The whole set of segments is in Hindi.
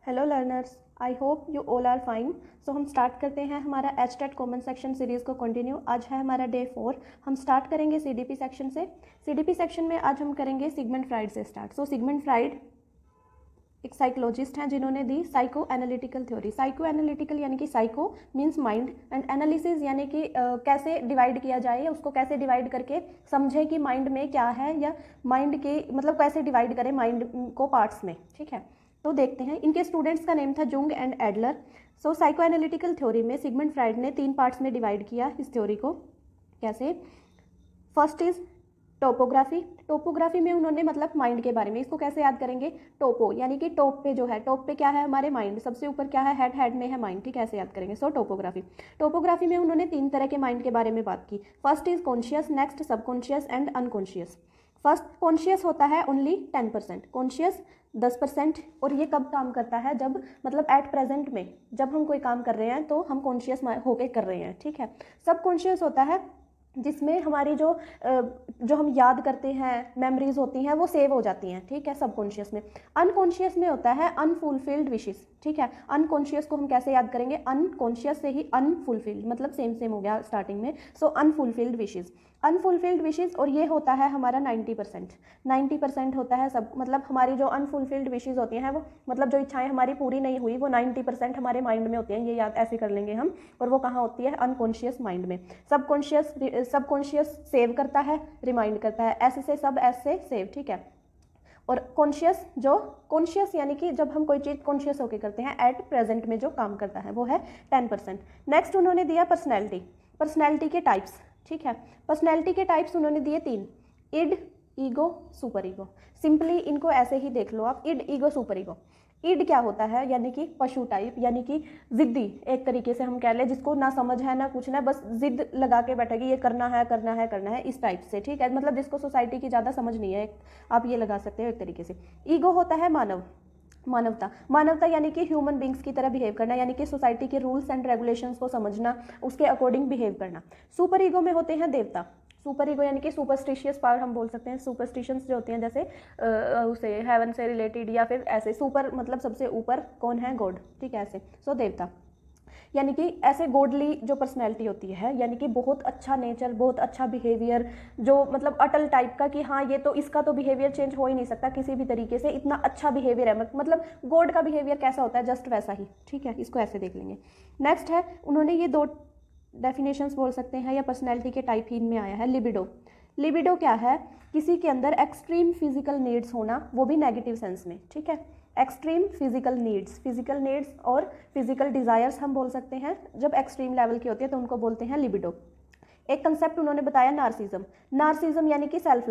Hello learners, I hope you all are fine. So हम स्टार्ट करते हैं हमारा HTET कॉमन सेक्शन सीरीज़ को कंटिन्यू। आज है हमारा डे 4। हम स्टार्ट करेंगे CDP सेक्शन से। CDP सेक्शन में आज हम करेंगे सिगमंड फ्राइड से स्टार्ट। सो सिगमंड फ्राइड एक साइकोलॉजिस्ट हैं जिन्होंने दी psycho analytical theory. Psycho analytical यानी कि psycho means mind and analysis यानी कि कैसे डिवाइड किया जाए या उसको कैसे डिवाइड करके समझें कि माइंड में क्या है, या माइंड के मतलब कैसे डिवाइड करें माइंड को पार्ट्स में। ठीक है, तो देखते हैं। इनके स्टूडेंट्स का नेम था Jung and Adler. So psycho analytical theory में सिगमंड फ्राइड ने 3 पार्ट्स में डिवाइड किया इस थ्योरी को। कैसे? First is topography. टोपोग्राफी में उन्होंने मतलब माइंड के बारे में, इसको कैसे याद करेंगे? टोपो यानी कि टॉप पे जो है, टॉप पे क्या है हमारे माइंड, सबसे ऊपर क्या है हेड, हेड में है माइंड। ठीक है, ऐसे याद करेंगे। सो टोपोग्राफी। टोपोग्राफी में उन्होंने 3 तरह के माइंड के बारे में बात की। First is conscious, next subconscious and unconscious. First conscious होता है ओनली 10%, कॉन्शियस 10%। और ये कब काम करता है? जब मतलब एट प्रेजेंट में जब हम कोई काम कर रहे हैं तो हम कॉन्शियस होके कर रहे हैं। ठीक है। सब कॉन्शियस होता है जिसमें हमारी जो हम याद करते हैं, मेमोरीज होती हैं, वो सेव हो जाती हैं। ठीक है, सबकॉन्शियस में। अनकॉन्शियस में होता है अनफुलफिल्ड विशेस। ठीक है, अनकॉन्शियस को हम कैसे याद करेंगे? अनकॉन्शियस से ही अनफुलफिल्ड, मतलब सेम सेम हो गया स्टार्टिंग में। सो अनफुलफिल्ड विशेस, अनफुलफिल्ड विशेस। और ये होता है हमारा 90% होता है सब, मतलब हमारी जो अनफुलफिल्ड विशेस होती हैं वो मतलब जो इच्छाएं हमारी पूरी नहीं हुई वो 90% हमारे माइंड में होती हैं। ये याद ऐसे कर लेंगे हम। और वो कहाँ होती है? अनकॉन्शियस माइंड में। सबकॉन्शियस सेव करता है, रिमाइंड करता है। ऐसे से सब, ऐसे सेव। ठीक है। और कॉन्शियस, जो कॉन्शियस यानी कि जब हम कोई चीज़ कॉन्शियस होकर करते हैं, एट प्रेजेंट में जो काम करता है वो है 10%। नेक्स्ट उन्होंने दिया पर्सनैलिटी। पर्सनैलिटी के टाइप्स। ठीक है, पर्सनैलिटी के टाइप्स उन्होंने दिए 3, id, ego, super ego. Simply इनको ऐसे ही देख लो आप, id, ego, super ego. Id क्या होता है? यानी कि पशु टाइप, यानी कि जिद्दी एक तरीके से हम कह लें, जिसको ना समझ है ना कुछ ना, बस जिद लगा के बैठेगी, ये करना है करना है करना है, इस टाइप से। ठीक है, मतलब जिसको सोसाइटी की ज़्यादा समझ नहीं है, आप ये लगा सकते हो एक तरीके से। ईगो होता है मानवता। मानवता यानी कि ह्यूमन बींग्स की तरह बिहेव करना, यानी कि सोसाइटी के रूल्स एंड रेगुलेशंस को समझना, उसके अकॉर्डिंग बिहेव करना। सुपर ईगो में होते हैं देवता। सुपर ईगो यानी कि सुपरस्टिशियस पावर हम बोल सकते हैं। सुपरस्टिशंस जो होती हैं जैसे उसे हेवन से रिलेटेड, या फिर ऐसे सुपर मतलब सबसे ऊपर कौन है? गॉड। ठीक है, ऐसे। सो देवता यानी कि ऐसे गॉडली जो पर्सनैलिटी होती है, यानी कि बहुत अच्छा नेचर, बहुत अच्छा बिहेवियर, जो मतलब अटल टाइप का कि हाँ ये तो, इसका तो बिहेवियर चेंज हो ही नहीं सकता किसी भी तरीके से, इतना अच्छा बिहेवियर है। मतलब गॉड का बिहेवियर कैसा होता है, जस्ट वैसा ही। ठीक है, इसको ऐसे देख लेंगे। नेक्स्ट है, उन्होंने ये 2 डेफिनेशंस बोल सकते हैं या पर्सनैलिटी के टाइप ही इनमें आया है। लिबिडो। लिबिडो क्या है? किसी के अंदर एक्सट्रीम फिजिकल नीड्स होना, वो भी नेगेटिव सेंस में। ठीक है, एक्सट्रीम फिजिकल नीड्स और फिजिकल डिजायर्स हम बोल सकते हैं। जब एक्सट्रीम लेवल की होती है तो उनको बोलते हैं लिबिडो। एक कंसेप्ट उन्होंने बताया नार्सिज्म। नार्सिज्म यानी कि सेल्फ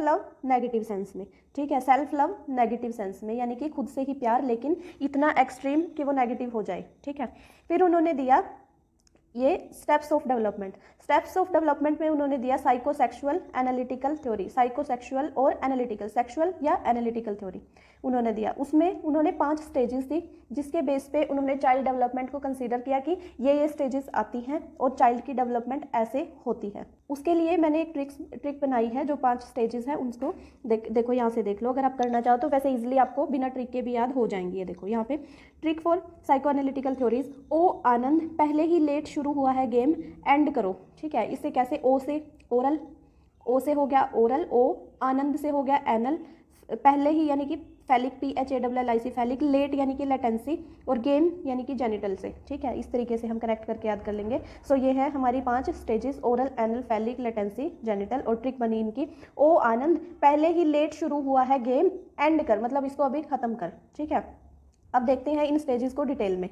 लव नेगेटिव सेंस में। ठीक है, सेल्फ लव नेगेटिव सेंस में, यानी कि खुद से ही प्यार, लेकिन इतना एक्सट्रीम कि वो नेगेटिव हो जाए। ठीक है, फिर उन्होंने दिया ये steps of development. Steps of development में उन्होंने दिया साइकोसेक्सुअल एनालिटिकल थ्योरी। साइकोसेक्सुअल और एनालिटिकल, सेक्सुअल या एनालिटिकल थ्योरी उन्होंने दिया। उसमें उन्होंने 5 स्टेजेस दी, जिसके बेस पे उन्होंने चाइल्ड डेवलपमेंट को कंसीडर किया कि ये स्टेजेस आती हैं और चाइल्ड की डेवलपमेंट ऐसे होती है। उसके लिए मैंने एक ट्रिक बनाई है, जो 5 स्टेजेस हैं उसको देखो, यहाँ से देख लो। अगर आप करना चाहो तो वैसे इजिली आपको बिना ट्रिक के भी याद हो जाएंगी। ये देखो यहाँ पे, trick for psycho analytical theories. ओ आनंद, पहले ही लेट शुरू हुआ है गेम, एंड करो। ठीक है, इससे कैसे? ओ से ओरल, ओ से हो गया ओरल, ओ आनंद से हो गया एनल, पहले ही यानी कि फैलिक, PHALLIC फैलिक, लेट यानी कि लेटेंसी, और गेम यानी कि जेनिटल से। ठीक है, इस तरीके से हम कनेक्ट करके याद कर लेंगे। सो ये है हमारी 5 stages, oral, anal, phallic, latency, genital. और ट्रिक बनी इनकी, ओ आनंद, पहले ही लेट शुरू हुआ है गेम, एंड कर, मतलब इसको अभी खत्म कर। ठीक है, अब देखते हैं इन स्टेजेस को डिटेल में।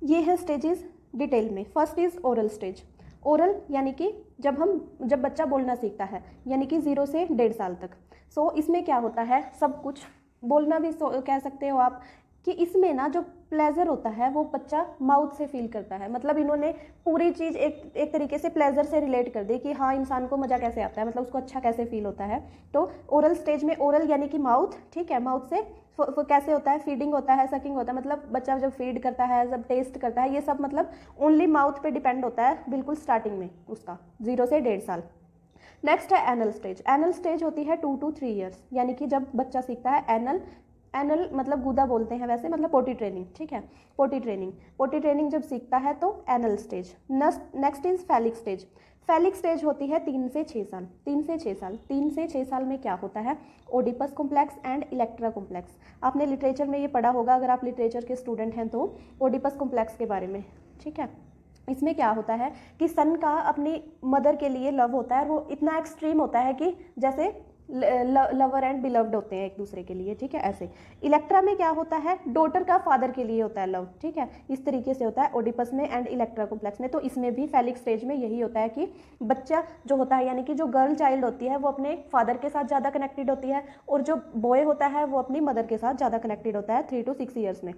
ये है स्टेजेस डिटेल में। First is oral stage. Oral यानी कि जब बच्चा बोलना सीखता है, यानी कि 0 से 1.5 साल तक। सो इसमें क्या होता है? सब कुछ बोलना भी कह सकते हो आप, कि इसमें ना जो प्लेजर होता है वो बच्चा माउथ से फील करता है। मतलब इन्होंने पूरी चीज़ एक तरीके से प्लेजर से रिलेट कर दी कि हाँ इंसान को मज़ा कैसे आता है, मतलब उसको अच्छा कैसे फील होता है। तो ओरल स्टेज में, ओरल यानी कि माउथ। ठीक है, माउथ से कैसे होता है? फीडिंग होता है, सकिंग होता है, मतलब बच्चा जब फीड करता है, जब टेस्ट करता है, ये सब मतलब ओनली माउथ पे डिपेंड होता है बिल्कुल स्टार्टिंग में उसका, 0 से 1.5 साल। नेक्स्ट है एनल स्टेज। एनल स्टेज होती है 2 to 3 ईयर्स, यानी कि जब बच्चा सीखता है एनल एनल मतलब गूदा बोलते हैं वैसे, मतलब पोटी ट्रेनिंग, ठीक है, पोटी ट्रेनिंग जब सीखता है तो anal stage. Next is phallic stage. Phallic stage होती है 3 से 6 साल। 3 से 6 साल में क्या होता है, Oedipus complex and Electra complex. आपने लिटरेचर में ये पढ़ा होगा, अगर आप लिटरेचर के स्टूडेंट हैं तो ओडिपस कॉम्प्लेक्स के बारे में, ठीक है। इसमें क्या होता है कि सन का अपनी मदर के लिए लव होता है और वो इतना एक्सट्रीम होता है कि जैसे लवर एंड बिलव्ड होते हैं एक दूसरे के लिए, ठीक है, ऐसे। इलेक्ट्रा में क्या होता है, डॉटर का फादर के लिए होता है लव, ठीक है, इस तरीके से होता है ओडिपस में एंड इलेक्ट्रा कॉम्प्लेक्स में। तो इसमें भी फैलिक स्टेज में यही होता है कि बच्चा जो होता है यानी कि जो गर्ल चाइल्ड होती है वो अपने फादर के साथ ज़्यादा कनेक्टेड होती है और जो बॉय होता है वो अपनी मदर के साथ ज़्यादा कनेक्टेड होता है 3 to 6 ईयर्स में।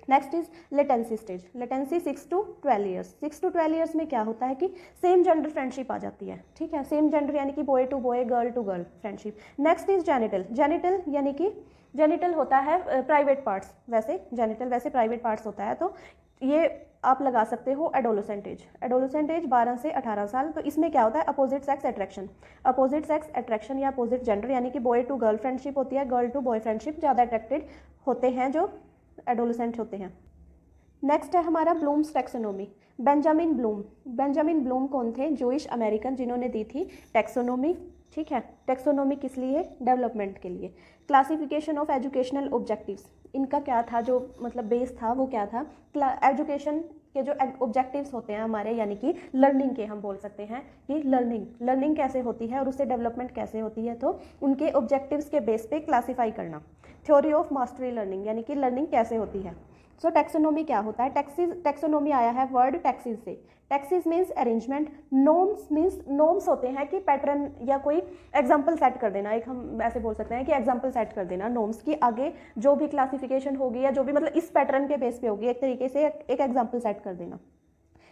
Next is latency stage. Latency 6 to 12 years. 6 to 12 years में क्या होता है कि सेम जेंडर फ्रेंडशिप आ जाती है, ठीक है, सेम जेंडर यानी कि boy to boy, girl to girl friendship. Next is genital. Genital यानी कि जेनिटल होता है प्राइवेट पार्ट्स, वैसे जेनिटल वैसे प्राइवेट पार्ट्स होता है, तो ये आप लगा सकते हो एडोलोसेंट एज। एडोलोसेंट एज 12 से 18 साल। तो इसमें क्या होता है, opposite sex attraction. Opposite sex attraction या अपोजिट जेंडर यानी कि बॉय टू गर्ल फ्रेंडशिप होती है, गर्ल टू बॉय फ्रेंडशिप ज़्यादा अट्रैक्टेड होते हैं जो एडोलेसेंट होते हैं। नेक्स्ट है हमारा Bloom's taxonomy. Benjamin Bloom. Benjamin Bloom कौन थे, जूइश अमेरिकन, जिन्होंने दी थी टैक्सोनॉमी, ठीक है। टैक्सोनॉमी किस लिए, डेवलपमेंट के लिए। क्लासिफिकेशन ऑफ एजुकेशनल ऑब्जेक्टिव्स, इनका क्या था, जो मतलब बेस था वो क्या था, एजुकेशन के जो ऑब्जेक्टिव्स होते हैं हमारे यानी कि लर्निंग के, हम बोल सकते हैं कि लर्निंग कैसे होती है और उससे डेवलपमेंट कैसे होती है, तो उनके ऑब्जेक्टिव्स के बेस पे क्लासीफाई करना। थ्योरी ऑफ मास्टरी लर्निंग यानी कि लर्निंग कैसे होती है। सो टैक्सोनॉमी क्या होता है, टैक्सोनॉमी आया है वर्ड टैक्सिस से। Taxis means arrangement, norms means norms होते हैं कि पैटर्न या कोई एग्जाम्पल सेट कर देना, एक हम ऐसे बोल सकते हैं कि एग्जाम्पल सेट कर देना नॉर्म्स की, आगे जो भी क्लासिफिकेशन होगी या जो भी मतलब इस पैटर्न के बेस पे होगी, एक तरीके से एक एग्जाम्पल सेट कर देना।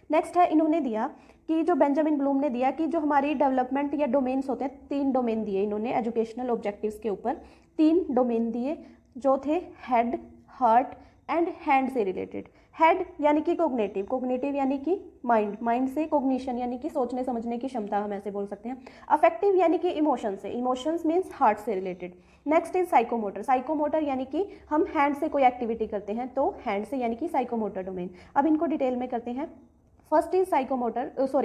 नेक्स्ट है, इन्होंने दिया कि जो बेंजामिन ब्लूम ने दिया कि जो हमारी डेवलपमेंट या डोमेन्स होते हैं, 3 डोमेन दिए इन्होंने एजुकेशनल ऑब्जेक्टिव्स के ऊपर, 3 डोमेन दिए जो थे हेड, हार्ट एंड हैंड से रिलेटेड। हेड यानी कि कोग्नेटिव, कोग्नेटिव यानी कि माइंड, माइंड से कोग्निशन यानी कि सोचने समझने की क्षमता, हम ऐसे बोल सकते हैं। अफेक्टिव यानी कि इमोशन से, इमोशंस मीन्स हार्ट से related. Next is psychomotor. Psychomotor यानी कि हम हैंड से कोई एक्टिविटी करते हैं तो हैंड से यानी कि साइकोमोटर डोमेन। अब इनको डिटेल में करते हैं। First is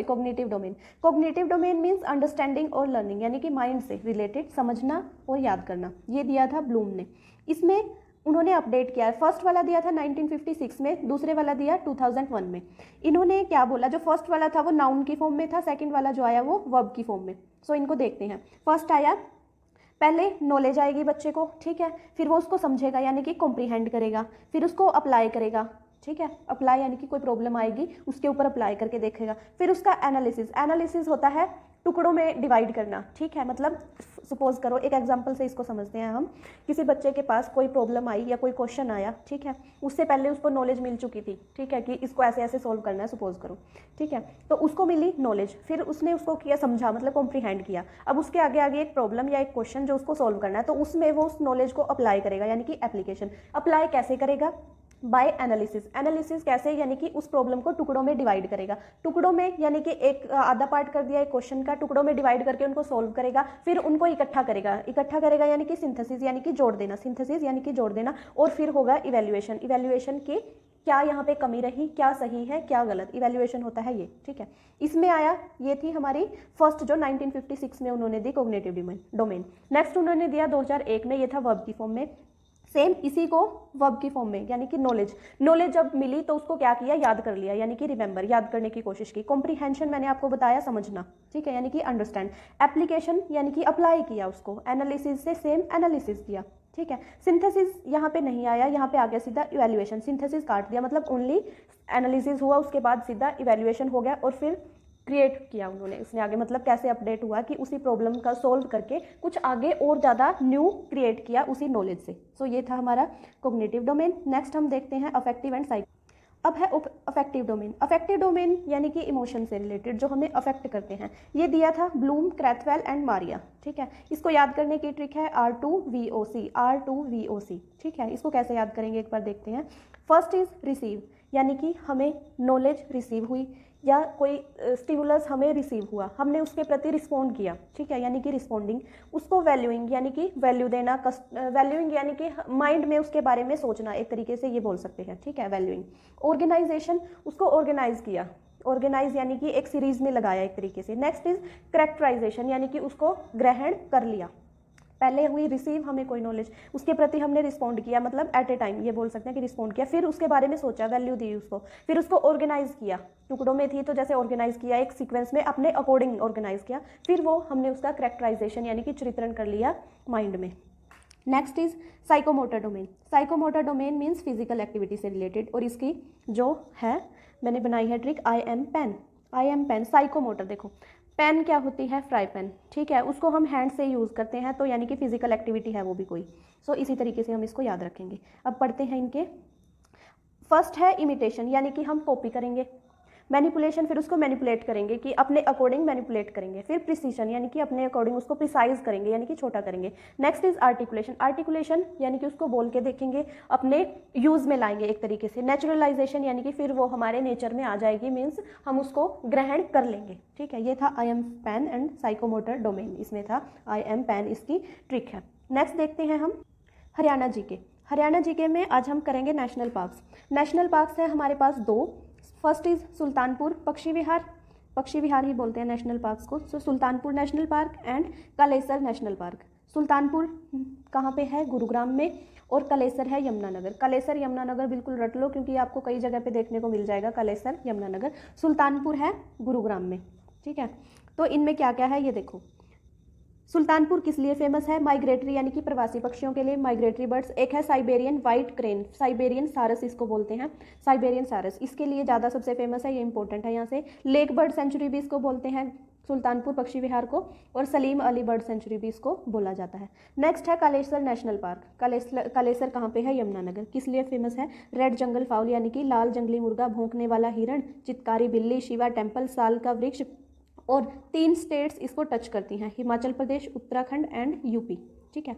cognitive domain. Cognitive domain means understanding और लर्निंग यानी कि माइंड से रिलेटेड, समझना और याद करना, ये दिया था ब्लूम ने। इसमें उन्होंने अपडेट किया है, फर्स्ट वाला दिया था 1956 में, दूसरे वाला दिया 2001 में। इन्होंने क्या बोला, जो फर्स्ट वाला था वो नाउन की फॉर्म में था, सेकंड वाला जो आया वो वर्ब की फॉर्म में। सो इनको देखते हैं। फर्स्ट आया, पहले नॉलेज आएगी बच्चे को, ठीक है, फिर वो उसको समझेगा यानी कि कॉम्प्रीहेंड करेगा, फिर उसको अप्लाई करेगा, ठीक है, अप्लाई यानी कि कोई प्रॉब्लम आएगी उसके ऊपर अप्लाई करके देखेगा। फिर उसका एनालिसिस, एनालिसिस होता है टुकड़ों में डिवाइड करना, ठीक है, मतलब सपोज करो, एक एग्जांपल से इसको समझते हैं हम, किसी बच्चे के पास कोई प्रॉब्लम आई या कोई क्वेश्चन आया, ठीक है, उससे पहले उसको नॉलेज मिल चुकी थी, ठीक है, कि इसको ऐसे ऐसे सोल्व करना है सपोज करो, ठीक है, तो उसको मिली नॉलेज, फिर उसने उसको किया, समझा मतलब कॉम्प्रीहेंड किया। अब उसके आगे आगे एक प्रॉब्लम या एक क्वेश्चन जो उसको सोल्व करना है, तो उसमें वो उस नॉलेज को अप्लाई करेगा यानी कि एप्लीकेशन। अप्लाई कैसे करेगा, बाय एनालिसिस। एनालिसिस कैसे, यानी कि उस प्रॉब्लम को टुकड़ों में डिवाइड करेगा, टुकड़ों में यानी कि एक आधा पार्ट कर दिया एक क्वेश्चन का, टुकड़ों में डिवाइड करके उनको सोल्व करेगा, फिर उनको इकट्ठा करेगा यानी कि सिंथेसिस यानी कि जोड़ देना, सिंथेसिस यानी कि जोड़ देना, और फिर होगा इवैल्यूएशन, इवैल्यूएशन की क्या यहाँ पे कमी रही, क्या सही है क्या गलत, इवैल्यूएशन होता है ये, ठीक है। इसमें आया, ये थी हमारी फर्स्ट जो 1956 में उन्होंने दी कोग्निटिव डोमेन। नेक्स्ट उन्होंने दिया 2001 में, ये था वर्ब की फॉर्म में, सेम इसी को वर्ब की फॉर्म में यानी कि नॉलेज जब मिली तो उसको क्या किया, याद कर लिया यानी कि रिमेंबर, याद करने की कोशिश की। कॉम्प्रीहेंशन मैंने आपको बताया, समझना, ठीक है, यानी कि अंडरस्टैंड। एप्लीकेशन यानी कि अप्लाई किया उसको, एनालिसिस से सेम एनालिसिस दिया, ठीक है। सिंथेसिस यहाँ पे नहीं आया, यहाँ पे आ गया सीधा इवैल्यूएशन, सिंथेसिस काट दिया, मतलब ओनली एनालिसिस हुआ, उसके बाद सीधा इवैल्यूएशन हो गया और फिर क्रिएट किया उन्होंने, इसने आगे मतलब कैसे अपडेट हुआ कि उसी प्रॉब्लम का सोल्व करके कुछ आगे और ज़्यादा न्यू क्रिएट किया उसी नॉलेज से। सो ये था हमारा कोग्निटिव डोमेन। नेक्स्ट हम देखते हैं अफेक्टिव एंड साइको। अब है अफेक्टिव डोमेन। अफेक्टिव डोमेन यानी कि इमोशन से रिलेटेड जो हमें अफेक्ट करते हैं, ये दिया था ब्लूम, क्रैथवेल एंड मारिया, ठीक है। इसको याद करने की ट्रिक है R2VOC, R2VOC, ठीक है। इसको कैसे याद करेंगे एक बार देखते हैं। फर्स्ट इज रिसीव, यानी कि हमें नॉलेज रिसीव हुई, या कोई स्टिमुलस हमें रिसीव हुआ, हमने उसके प्रति रिस्पॉन्ड किया, ठीक है, यानी कि रिस्पॉन्डिंग, उसको वैल्यूइंग यानी कि वैल्यू देना, वैल्यूइंग यानी कि माइंड में उसके बारे में सोचना, एक तरीके से ये बोल सकते हैं, ठीक है, वैल्यूइंग। ऑर्गेनाइजेशन, उसको ऑर्गेनाइज किया, ऑर्गेनाइज यानी कि एक सीरीज में लगाया एक तरीके से। नेक्स्ट इज करेक्टराइजेशन यानी कि उसको ग्रहण कर लिया, पहले हुई रिसीव हमें कोई नॉलेज, उसके प्रति हमने रिस्पॉन्ड किया, मतलब एट ए टाइम ये बोल सकते हैं कि रिस्पॉन्ड किया, फिर उसके बारे में सोचा, वैल्यू दी उसको, फिर उसको ऑर्गेनाइज किया, टुकड़ों में थी तो जैसे ऑर्गेनाइज किया, एक सीक्वेंस में अपने अकॉर्डिंग ऑर्गेनाइज किया, फिर वो हमने उसका करेक्टराइजेशन यानी कि चित्रण कर लिया माइंड में। Next is psychomotor domain. Psychomotor domain means physical activity से रिलेटेड, और इसकी जो है मैंने बनाई है trick, I am pen, I am pen. Psychomotor देखो, पेन क्या होती है, फ्राई पेन, ठीक है, उसको हम हैंड से यूज़ करते हैं, तो यानी कि फिजिकल एक्टिविटी है वो भी कोई। सो इसी तरीके से हम इसको याद रखेंगे। अब पढ़ते हैं इनके। फर्स्ट है इमिटेशन यानी कि हम कॉपी करेंगे, मैनिपुलेशन फिर उसको मैनिपुलेट करेंगे कि अपने अकॉर्डिंग मैनिपुलेट करेंगे, फिर प्रिसीशन यानी कि अपने अकॉर्डिंग उसको प्रिसाइज करेंगे यानी कि छोटा करेंगे। नेक्स्ट इज आर्टिकुलेशन, आर्टिकुलेशन यानी कि उसको बोल के देखेंगे, अपने यूज़ में लाएंगे एक तरीके से। नेचुरलाइजेशन यानी कि फिर वो हमारे नेचर में आ जाएगी, मीन्स हम उसको ग्रहण कर लेंगे, ठीक है। ये था I am pen and psychomotor domain, इसमें था आई एम पेन, इसकी ट्रिक है। नेक्स्ट देखते हैं हम हरियाणा जीके। हरियाणा जीके में आज हम करेंगे नेशनल पार्क्स। नेशनल पार्क्स है हमारे पास दो, फर्स्ट इज सुल्तानपुर पक्षी विहार, पक्षी विहार ही बोलते हैं नेशनल पार्क्स को। So Sultanpur national park and Kalesar national park. Sultanpur कहाँ पे है, गुरुग्राम में, और कलेसर है यमुनानगर। कलेसर यमुनानगर बिल्कुल रट लो क्योंकि आपको कई जगह पे देखने को मिल जाएगा कलेसर यमुनानगर। सुल्तानपुर है गुरुग्राम में, ठीक है। तो इनमें क्या क्या है ये देखो। सुल्तानपुर किस लिए फेमस है, माइग्रेटरी यानी कि प्रवासी पक्षियों के लिए, माइग्रेटरी बर्ड्स। एक है साइबेरियन वाइट क्रेन, साइबेरियन सारस इसको बोलते हैं, साइबेरियन सारस, इसके लिए ज़्यादा सबसे फेमस है, ये इंपॉर्टेंट है यहाँ से। लेक बर्ड सेंचुरी भी इसको बोलते हैं सुल्तानपुर पक्षी विहार को, और सलीम अली बर्ड सेंचुरी भी इसको बोला जाता है। नेक्स्ट है कालेसर नेशनल पार्क। कालेसर कहाँ पे है, यमुनानगर। किस लिए फेमस है, रेड जंगल फाउल यानी कि लाल जंगली मुर्गा, भौंकने वाला हिरण, चितकारी बिल्ली, शिवा टेम्पल, साल का वृक्ष, और 3 स्टेट्स इसको टच करती हैं, हिमाचल प्रदेश, उत्तराखंड एंड यूपी, ठीक है।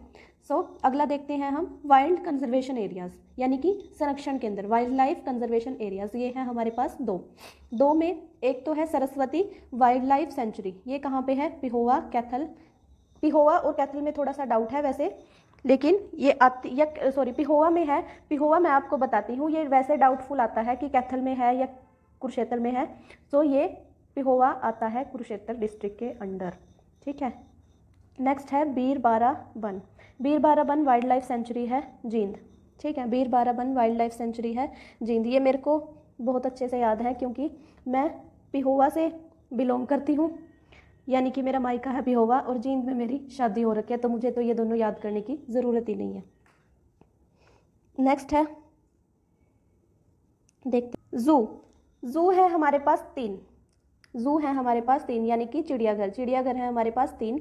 सो अगला देखते हैं हम वाइल्ड कंजर्वेशन एरियाज यानी कि संरक्षण केंद्र, वाइल्ड लाइफ कंजर्वेशन एरियाज। ये हैं हमारे पास दो में, एक तो है सरस्वती वाइल्ड लाइफ सेंचुरी, ये कहाँ पे है, पिहोवा, कैथल। पिहोवा और कैथल में थोड़ा सा डाउट है वैसे, लेकिन ये पिहोवा में है। पिहोवा मैं आपको बताती हूँ, ये वैसे डाउटफुल आता है कि कैथल में है या कुरुक्षेत्र में है। सो ये पिहोवा आता है कुरुक्षेत्र डिस्ट्रिक्ट के अंडर, ठीक है। नेक्स्ट है Birbara Van. Birbara Van wildlife sanctuary है जींद, ठीक है। Birbara Van wildlife sanctuary है जींद। ये मेरे को बहुत अच्छे से याद है क्योंकि मैं पिहोवा से बिलोंग करती हूँ, यानी कि मेरा मायका है पिहोवा और जींद में मेरी शादी हो रखी है, तो मुझे तो ये दोनों याद करने की ज़रूरत ही नहीं है। नेक्स्ट है देखते जू है हमारे पास 3 जू है हमारे पास 3 यानी कि चिड़ियाघर है हमारे पास 3।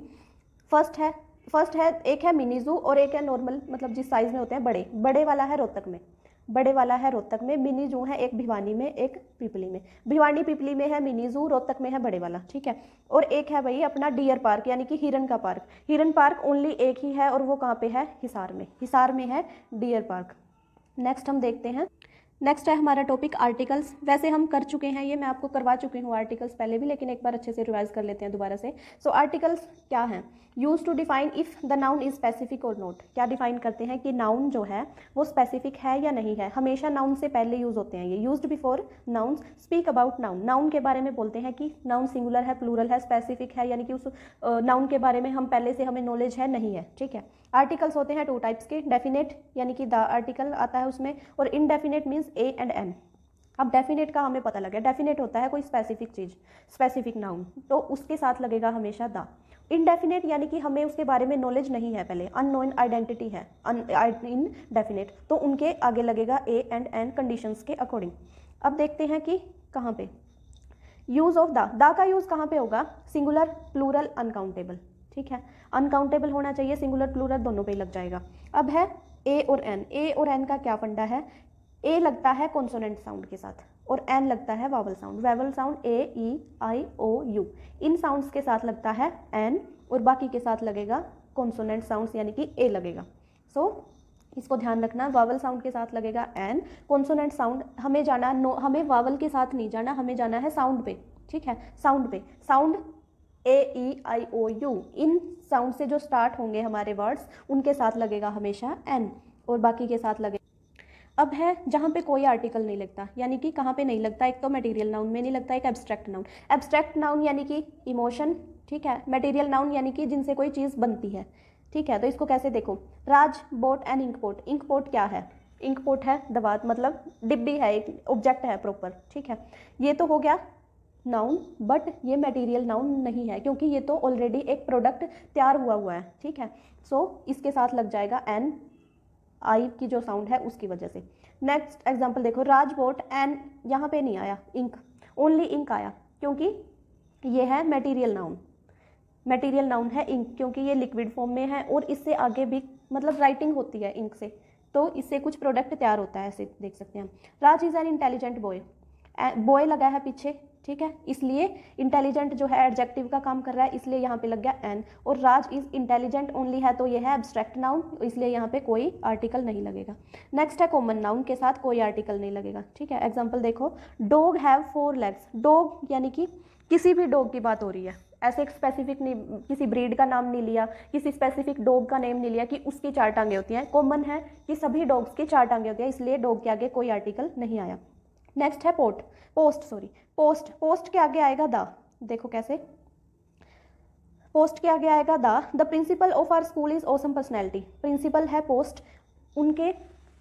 फर्स्ट है एक है मिनी जू और एक है नॉर्मल, मतलब जिस साइज में होते हैं बड़े वाला है रोहतक में, मिनी जू है एक भिवानी में एक पिपली में। भिवानी पिपली में है मिनी जू, रोहतक में है बड़े वाला, ठीक है। और एक है भाई अपना डियर पार्क यानी कि हिरन का पार्क। हिरन पार्क ओनली एक ही है और वो कहाँ पे है, हिसार में है डियर पार्क। नेक्स्ट हम देखते हैं, नेक्स्ट है हमारा टॉपिक आर्टिकल्स। वैसे हम कर चुके हैं, ये मैं आपको करवा चुकी हूँ आर्टिकल्स पहले भी, लेकिन एक बार अच्छे से रिवाइज कर लेते हैं दोबारा से। सो आर्टिकल्स क्या हैं, use to define if the noun is specific और नॉट। क्या डिफाइन करते हैं कि नाउन जो है वो स्पेसिफिक है या नहीं है। हमेशा नाउन से पहले यूज होते हैं ये, used before nouns. Speak about noun, noun के बारे में बोलते हैं कि नाउन सिंगुलर है, प्लूरल है, स्पेसिफिक है, यानी कि उस नाउन के बारे में हम पहले से हमें नॉलेज है नहीं है, ठीक है। आर्टिकल्स होते हैं 2 टाइप्स के, डेफिनेट यानी कि द आर्टिकल आता है उसमें, और indefinite means a and an. अब डेफिनेट का हमें पता लगा, डेफिनेट होता है कोई स्पेसिफिक चीज़, स्पेसिफिक नाउन, तो उसके साथ लगेगा हमेशा द। इनडेफिनेट यानी कि हमें उसके बारे में नॉलेज नहीं है पहले, अननोन आइडेंटिटी है, इनडेफिनेट, तो उनके आगे लगेगा ए एंड एन कंडीशंस के अकॉर्डिंग। अब देखते हैं कि कहाँ पे यूज ऑफ द का यूज कहाँ पे होगा, सिंगुलर, प्लूरल, अनकाउंटेबल, ठीक है। अनकाउंटेबल होना चाहिए, सिंगुलर प्लूरल दोनों पे लग जाएगा। अब है ए और एन का क्या फंडा है, ए लगता है कॉन्सोनेंट साउंड के साथ और एन लगता है vowel sound. Vowel sound A, E, I, O, U, इन साउंड्स के साथ लगता है एन और बाकी के साथ लगेगा कॉन्सोनेंट साउंड्स यानी कि ए लगेगा। सो इसको ध्यान रखना, वावल साउंड के साथ लगेगा एन। कॉन्सोनेंट साउंड हमें जाना हमें वावल के साथ नहीं जाना, हमें जाना है साउंड पे, ठीक है, साउंड पे। साउंड AEIOU, इन साउंड से जो स्टार्ट होंगे हमारे वर्ड्स उनके साथ लगेगा हमेशा एन, और बाकी के साथ लगेगा। अब है जहाँ पे कोई आर्टिकल नहीं लगता, यानी कि कहाँ पे नहीं लगता, एक तो मटेरियल नाउन में नहीं लगता, एक एब्स्ट्रैक्ट नाउन। एब्स्ट्रैक्ट नाउन यानी कि इमोशन, ठीक है। मटेरियल नाउन यानी कि जिनसे कोई चीज़ बनती है, ठीक है। तो इसको कैसे देखो, Raj bought an ink pot. Ink pot क्या है, इंक पोट है दवात, मतलब डिब्बी है, एक ऑब्जेक्ट है प्रॉपर, ठीक है। ये तो हो गया नाउन, बट ये मटेरियल नाउन नहीं है क्योंकि ये तो ऑलरेडी एक प्रोडक्ट तैयार हुआ है, ठीक है। सो इसके साथ लग जाएगा एन, आई की जो साउंड है उसकी वजह से। नेक्स्ट एग्जांपल देखो, राज बोट एन, यहाँ पे नहीं आया इंक, ओनली इंक आया क्योंकि ये है मटेरियल नाउन। मटेरियल नाउन है इंक क्योंकि ये लिक्विड फॉर्म में है और इससे आगे भी मतलब राइटिंग होती है इंक से, तो इससे कुछ प्रोडक्ट तैयार होता है, ऐसे देख सकते हैं हम। Raj is an intelligent boy, boy लगा है पीछे, ठीक है, इसलिए इंटेलिजेंट जो है एडजेक्टिव का काम कर रहा है, इसलिए यहाँ पे लग गया एन। और राज इज इंटेलिजेंट ओनली है तो ये है एब्स्ट्रैक्ट नाउन, इसलिए यहाँ पे कोई आर्टिकल नहीं लगेगा। नेक्स्ट है कॉमन नाउन के साथ कोई आर्टिकल नहीं लगेगा, ठीक है। एग्जाम्पल देखो, डॉग हैव 4 लेग्स। डॉग यानी कि किसी भी डॉग की बात हो रही है, ऐसे एक स्पेसिफिक नहीं, किसी ब्रीड का नाम नहीं लिया, किसी स्पेसिफिक डॉग का नेम नहीं लिया कि उसकी 4 टांगे होती हैं। कॉमन है कि सभी डॉग्स की 4 टांगे होती हैं, इसलिए डॉग के आगे कोई आर्टिकल नहीं आया। नेक्स्ट है पोस्ट। पोस्ट के आगे आएगा द, देखो कैसे, पोस्ट के आगे आएगा the principal of our school is awesome personality. Principal है पोस्ट, उनके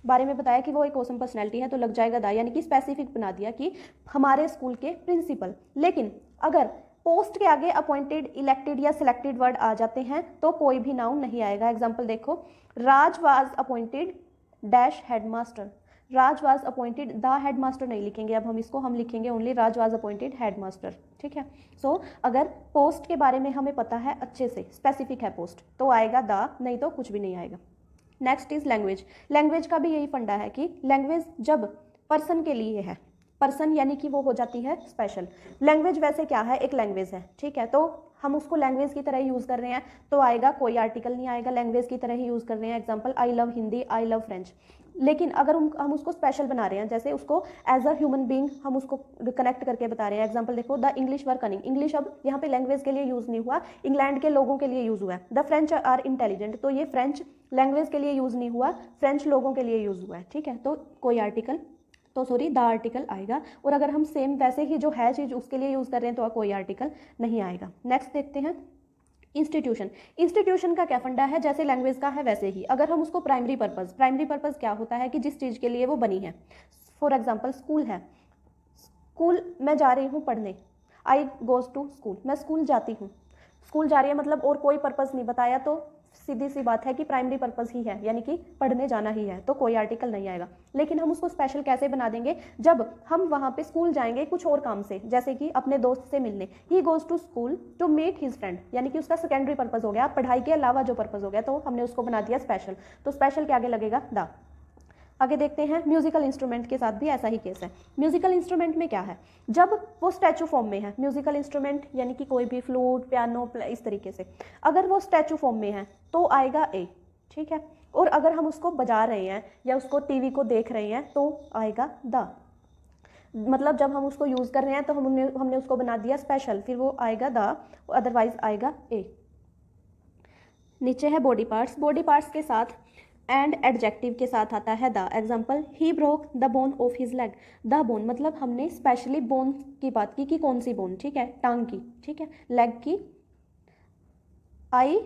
बारे में बताया कि वो एक ऑसम पर्सनैलिटी है, तो लग जाएगा द, यानी कि स्पेसिफिक बना दिया कि हमारे स्कूल के प्रिंसिपल। लेकिन अगर पोस्ट के आगे अपॉइंटेड, इलेक्टेड या सिलेक्टेड वर्ड आ जाते हैं तो कोई भी नाउन नहीं आएगा। एग्जाम्पल देखो, Raj was appointed dash headmaster. Raj was appointed, the headmaster नहीं लिखेंगे अब हम इसको, हम लिखेंगे only Raj was appointed headmaster, ठीक है। सो अगर पोस्ट के बारे में हमें पता है अच्छे से, स्पेसिफिक है पोस्ट, तो आएगा द, नहीं तो कुछ भी नहीं आएगा। Next is language. लैंग्वेज का भी यही फंडा है कि लैंग्वेज जब पर्सन के लिए है, पर्सन यानी कि वो हो जाती है स्पेशल। लैंग्वेज वैसे क्या है, एक लैंग्वेज है, ठीक है, तो हम उसको लैंग्वेज की तरह यूज़ कर रहे हैं तो आएगा, कोई आर्टिकल नहीं आएगा, लैंग्वेज की तरह ही यूज़ कर रहे हैं। Example, I love Hindi, I love French. लेकिन अगर हम उसको स्पेशल बना रहे हैं, जैसे उसको एज अ ह्यूमन बीइंग हम उसको कनेक्ट करके बता रहे हैं। एग्जांपल देखो, the English were cunning. English अब यहाँ पे लैंग्वेज के लिए यूज़ नहीं हुआ, इंग्लैंड के लोगों के लिए यूज़ हुआ है। द फ्रेंच आर इंटेलिजेंट, तो ये फ्रेंच लैंग्वेज के लिए यूज़ नहीं हुआ, फ्रेंच लोगों के लिए यूज़ हुआ है, ठीक है। तो कोई आर्टिकल, तो सॉरी द आर्टिकल आएगा। और अगर हम सेम वैसे ही जो है चीज़ उसके लिए यूज़ कर रहे हैं तो कोई आर्टिकल नहीं आएगा। नेक्स्ट देखते हैं इंस्टीट्यूशन। इंस्टीट्यूशन का क्या फंडा है, जैसे लैंग्वेज का है वैसे ही। अगर हम उसको प्राइमरी पर्पस क्या होता है कि जिस चीज़ के लिए वो बनी है। फॉर एग्जांपल, स्कूल है, स्कूल मैं जा रही हूँ पढ़ने, आई गोज टू स्कूल, मैं स्कूल जाती हूँ, स्कूल जा रही है मतलब, और कोई पर्पस नहीं बताया तो सीधी सी बात है कि प्राइमरी पर्पस ही है, यानी कि पढ़ने जाना ही है, तो कोई आर्टिकल नहीं आएगा। लेकिन हम उसको स्पेशल कैसे बना देंगे, जब हम वहाँ पे स्कूल जाएंगे कुछ और काम से, जैसे कि अपने दोस्त से मिलने। He goes to school to meet his friend, यानी कि उसका सेकेंडरी पर्पस हो गया, पढ़ाई के अलावा जो पर्पस हो गया, तो हमने उसको बना दिया स्पेशल। तो स्पेशल के आगे लगेगा द। आगे देखते हैं, म्यूजिकल इंस्ट्रूमेंट के साथ भी ऐसा ही केस है। म्यूजिकल इंस्ट्रूमेंट में क्या है, जब वो स्टैचू फॉर्म में है, म्यूजिकल इंस्ट्रूमेंट यानी कि कोई भी फ्लूट, पियानो, इस तरीके से, अगर वो स्टैचू फॉर्म में है तो आएगा ए, ठीक है। और अगर हम उसको बजा रहे हैं या उसको टीवी को देख रहे हैं तो आएगा द। मतलब जब हम उसको यूज़ कर रहे हैं तो हमने उसको बना दिया स्पेशल, फिर वो आएगा द, अदरवाइज आएगा ए। नीचे है बॉडी पार्ट्स। बॉडी पार्ट्स के साथ एंड एडजेक्टिव के साथ आता है the. Example, he broke the bone of his leg. The bone मतलब हमने स्पेशली बोन की बात की कि कौन सी बोन, ठीक है, टांग की, ठीक है, लेग की। I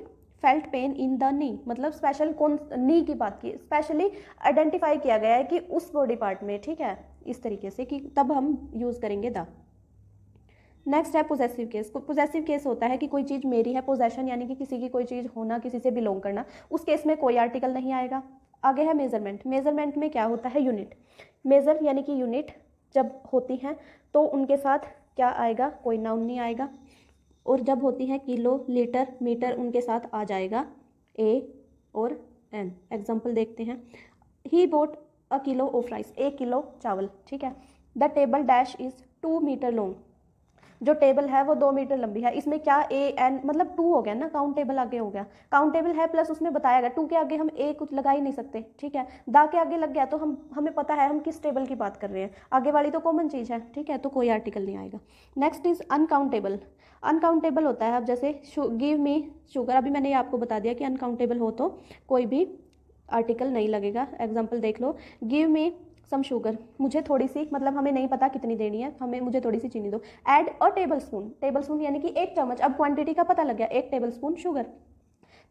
felt pain in the knee, मतलब स्पेशल कौन, नी की बात की, स्पेशली आइडेंटिफाई किया गया है कि उस बॉडी पार्ट में, ठीक है, इस तरीके से कि तब हम यूज़ करेंगे द। नेक्स्ट है पोजेसिव केस। पोजेसिव केस होता है कि कोई चीज़ मेरी है, पोजेशन यानी कि किसी की कोई चीज़ होना, किसी से बिलोंग करना, उस केस में कोई आर्टिकल नहीं आएगा। आगे है मेजरमेंट। मेजरमेंट में क्या होता है, यूनिट। मेजर यानी कि यूनिट जब होती हैं तो उनके साथ क्या आएगा, कोई नाउन नहीं आएगा। और जब होती हैं किलो, लीटर, मीटर, उनके साथ आ जाएगा ए और एन। एग्जाम्पल देखते हैं, he bought a kilo of rice, 1 kilo चावल, ठीक है। The table dash is 2 metre long. जो टेबल है वो 2 मीटर लंबी है, इसमें क्या ए एन मतलब 2 हो गया ना, काउंटेबल आगे हो गया, काउंटेबल है प्लस उसमें बताया गया 2 के आगे हम ए कुछ लगा ही नहीं सकते, ठीक है। दा के आगे लग गया तो हमें पता है हम किस टेबल की बात कर रहे हैं, आगे वाली तो कॉमन चीज़ है, ठीक है, तो कोई आर्टिकल नहीं आएगा। Next is uncountable. अनकाउंटेबल होता है अब जैसे गिव मी शुगर, अभी मैंने आपको बता दिया कि अनकाउंटेबल हो तो कोई भी आर्टिकल नहीं लगेगा। एग्जाम्पल देख लो, गिव मी सम शुगर, मुझे थोड़ी सी, मतलब हमें नहीं पता कितनी देनी है, मुझे थोड़ी सी चीनी दो। ऐड अ टेबल स्पून यानी कि 1 चम्मच, अब क्वांटिटी का पता लग गया, 1 टेबल स्पून शुगर।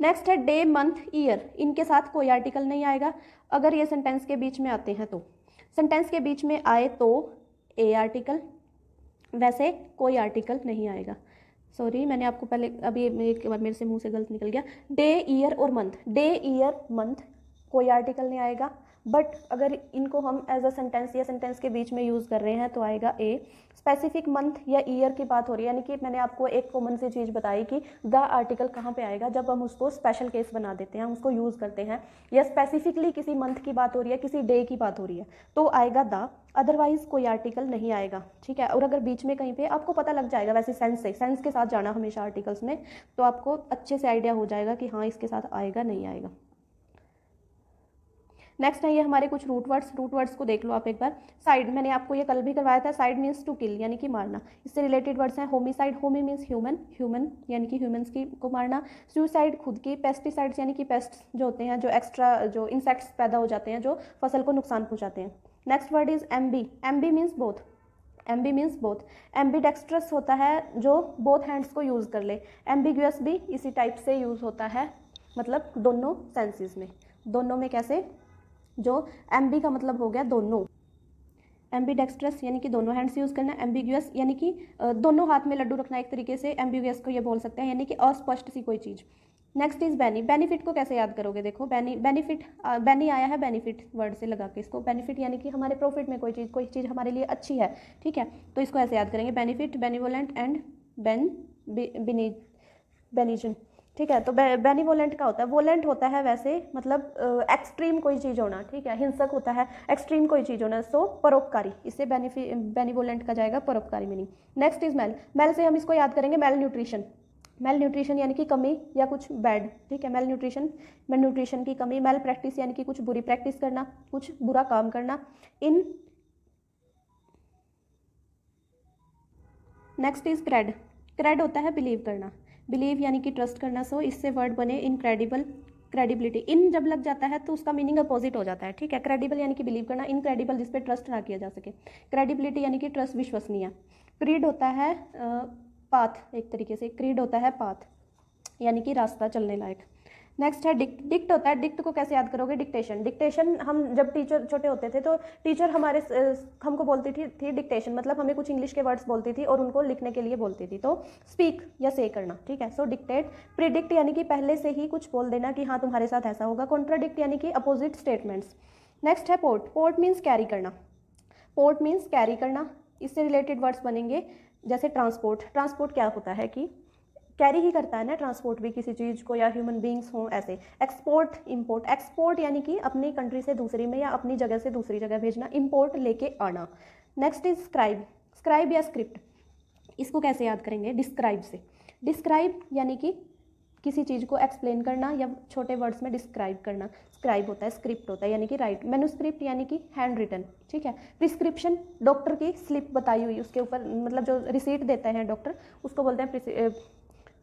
नेक्स्ट है डे मंथ ईयर, इनके साथ कोई आर्टिकल नहीं आएगा अगर ये सेंटेंस के बीच में आते हैं तो। सेंटेंस के बीच में आए तो ए आर्टिकल, वैसे कोई आर्टिकल नहीं आएगा। सॉरी मैंने आपको पहले अभी एक बार मेरे से मुंह से गलत निकल गया। डे ईयर और मंथ, डे ईयर मंथ कोई आर्टिकल नहीं आएगा, बट अगर इनको हम एज अ सेंटेंस या सेंटेंस के बीच में यूज़ कर रहे हैं तो आएगा ए। स्पेसिफिक मंथ या ईयर की बात हो रही है, यानी कि मैंने आपको एक कॉमन सी चीज़ बताई कि द आर्टिकल कहाँ पे आएगा, जब हम उसको स्पेशल केस बना देते हैं, हम उसको यूज़ करते हैं, या स्पेसिफिकली किसी मंथ की बात हो रही है, किसी डे की बात हो रही है, तो आएगा द, अदरवाइज कोई आर्टिकल नहीं आएगा, ठीक है। और अगर बीच में कहीं पे आपको पता लग जाएगा, वैसे सेंस के साथ जाना हमेशा आर्टिकल्स में, तो आपको अच्छे से आइडिया हो जाएगा कि हाँ इसके साथ आएगा नहीं आएगा। नेक्स्ट है ये हमारे कुछ रूट वर्ड्स को देख लो आप एक बार। साइड, मैंने आपको ये कल भी करवाया था, साइड मीन्स टू किल यानी कि मारना, इससे रिलेटेड वर्ड्स हैं होमिसाइड, होमी मीन्स ह्यूमन यानी कि ह्यूमंस को मारना, सुसाइड खुद की, पेस्टिसाइड्स यानी कि पेस्ट जो होते हैं, जो एक्स्ट्रा जो इंसेक्ट्स पैदा हो जाते हैं जो फसल को नुकसान पहुंचाते हैं। Next word is ambi means both, ambidextrous होता है जो बोथ हैंड्स को यूज़ कर ले, एम्बिग्यूअस भी इसी टाइप से यूज़ होता है, मतलब दोनों सेंसेस में, दोनों में कैसे, जो एम्बी का मतलब हो गया दोनों, एम्बीडेक्स्ट्रस यानी कि दोनों हैंड्स यूज़ करना, एम्बिग्यूअस यानी कि दोनों हाथ में लड्डू रखना, एक तरीके से एम्बिग्यूअस को ये बोल सकते हैं, यानी कि अस्पष्ट सी कोई चीज़। नेक्स्ट इज बेनिफिट को कैसे याद करोगे, देखो बेनी आया है बेनिफिट वर्ड से लगा के, इसको बेनिफिट यानी कि हमारे प्रॉफिट में कोई चीज़ हमारे लिए अच्छी है, ठीक है, तो इसको ऐसे याद करेंगे, बेनिफिट, बेनिवोलेंट एंड बेनिजन, ठीक है। तो बेनिवोलेंट का होता है, वोलेंट होता है वैसे मतलब एक्सट्रीम कोई चीज़ होना, ठीक है, हिंसक होता है, एक्सट्रीम कोई चीज़ होना, सो परोपकारी, इससे बेनिवोलेंट का जाएगा परोपकारी मीनिंग। नेक्स्ट इज मेल से हम इसको याद करेंगे मेल न्यूट्रिशन यानी कि कमी या कुछ बैड, ठीक है, मेल न्यूट्रिशन की कमी, मेल प्रैक्टिस यानी कि कुछ बुरी प्रैक्टिस करना, कुछ बुरा काम करना। नेक्स्ट इज क्रेड होता है बिलीव करना, बिलीव यानी कि ट्रस्ट करना, सो इससे वर्ड बने इनक्रेडिबल, क्रेडिबिलिटी, इन जब लग जाता है तो उसका मीनिंग अपोजिट हो जाता है, ठीक है। क्रेडिबल यानी कि बिलीव करना, इनक्रेडिबल जिस पे ट्रस्ट ना किया जा सके, क्रेडिबिलिटी यानी कि ट्रस्ट, विश्वसनीय। क्रीड होता है पाथ, एक तरीके से क्रीड होता है पाथ यानी कि रास्ता चलने लायक। नेक्स्ट है डिक्ट होता है, डिक्ट को कैसे याद करोगे, डिक्टेशन हम जब टीचर छोटे होते थे तो टीचर हमको बोलती थी डिक्टेशन, मतलब हमें कुछ इंग्लिश के वर्ड्स बोलती थी और उनको लिखने के लिए बोलती थी, तो स्पीक या से करना, ठीक है, सो डिक्टेट। प्रिडिक्ट यानी कि पहले से ही कुछ बोल देना कि हाँ तुम्हारे साथ ऐसा होगा, कॉन्ट्राडिक्ट यानी कि अपोजिट स्टेटमेंट्स। नेक्स्ट है पोर्ट मीन्स कैरी करना, इससे रिलेटेड वर्ड्स बनेंगे जैसे ट्रांसपोर्ट क्या होता है कि कैरी ही करता है ना, ट्रांसपोर्ट भी किसी चीज़ को या ह्यूमन बींग्स हों ऐसे। एक्सपोर्ट यानी कि अपनी कंट्री से दूसरी में या अपनी जगह से दूसरी जगह भेजना, इंपोर्ट लेके आना। नेक्स्ट इज स्क्राइब या स्क्रिप्ट, इसको कैसे याद करेंगे, डिस्क्राइब से। डिस्क्राइब यानी कि किसी चीज़ को एक्सप्लेन करना या छोटे वर्ड्स में डिस्क्राइब करना, स्क्राइब होता है, स्क्रिप्ट होता है यानी कि राइट। मैन्युस्क्रिप्ट यानी कि हैंड रिटन, ठीक है। प्रिस्क्रिप्शन डॉक्टर की स्लिप बताई हुई, उसके ऊपर मतलब जो रिसीट देते हैं डॉक्टर, उसको बोलते हैं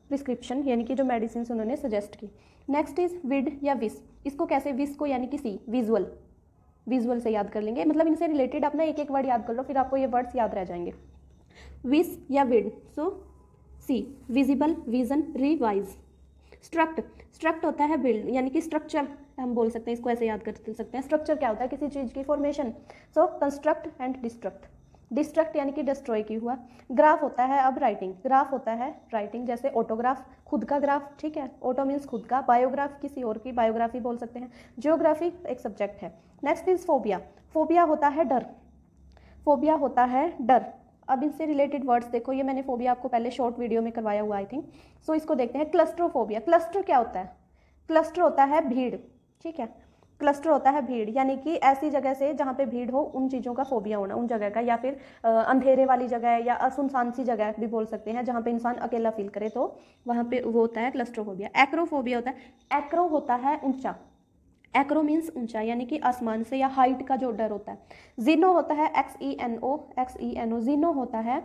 प्रिस्क्रिप्शन यानी कि जो मेडिसिन उन्होंने सजेस्ट की। नेक्स्ट इज विड या विस, इसको कैसे, विस को यानी कि सी, विजुअल से याद कर लेंगे, मतलब इनसे रिलेटेड अपना एक एक वर्ड याद कर लो, फिर आपको ये वर्ड्स याद रह जाएंगे। विस या विड, सो सी, विजिबल, विजन, रिवाइज। स्ट्रक्ट होता है बिल्ड यानी कि स्ट्रक्चर हम बोल सकते हैं, इसको ऐसे याद कर सकते हैं। स्ट्रक्चर क्या होता है, किसी चीज़ की formation, so construct and destruct यानी कि डिस्ट्रॉय की हुआ। ग्राफ होता है अब राइटिंग, जैसे ऑटोग्राफ, खुद का ग्राफ, ठीक है, ऑटो मीन्स खुद का, बायोग्राफ किसी और की बायोग्राफी बोल सकते हैं। जियोग्राफी एक सब्जेक्ट है। नेक्स्ट इज फोबिया होता है डर। अब इनसे रिलेटेड वर्ड्स देखो, ये मैंने फोबिया आपको पहले शॉर्ट वीडियो में करवाया हुआ आई थिंक, सो इसको देखते हैं। क्लस्ट्रोफोबिया, क्लस्टर क्या होता है, क्लस्टर होता है भीड़, ठीक है, क्लस्टर होता है भीड़, यानी कि ऐसी जगह से जहाँ पे भीड़ हो उन चीज़ों का फोबिया होना, उन जगह का, या फिर अंधेरे वाली जगह या असुनसान सी जगह भी बोल सकते हैं, जहाँ पे इंसान अकेला फील करे, तो वहाँ पे वो होता है क्लस्ट्रोफोबिया। एक्रोफोबिया होता है, एक्रो होता है ऊंचा, एक्रो मीन्स ऊंचा, यानी कि आसमान से या हाइट का जो डर होता है। जीनो होता है XENO, XENO, जीनो होता है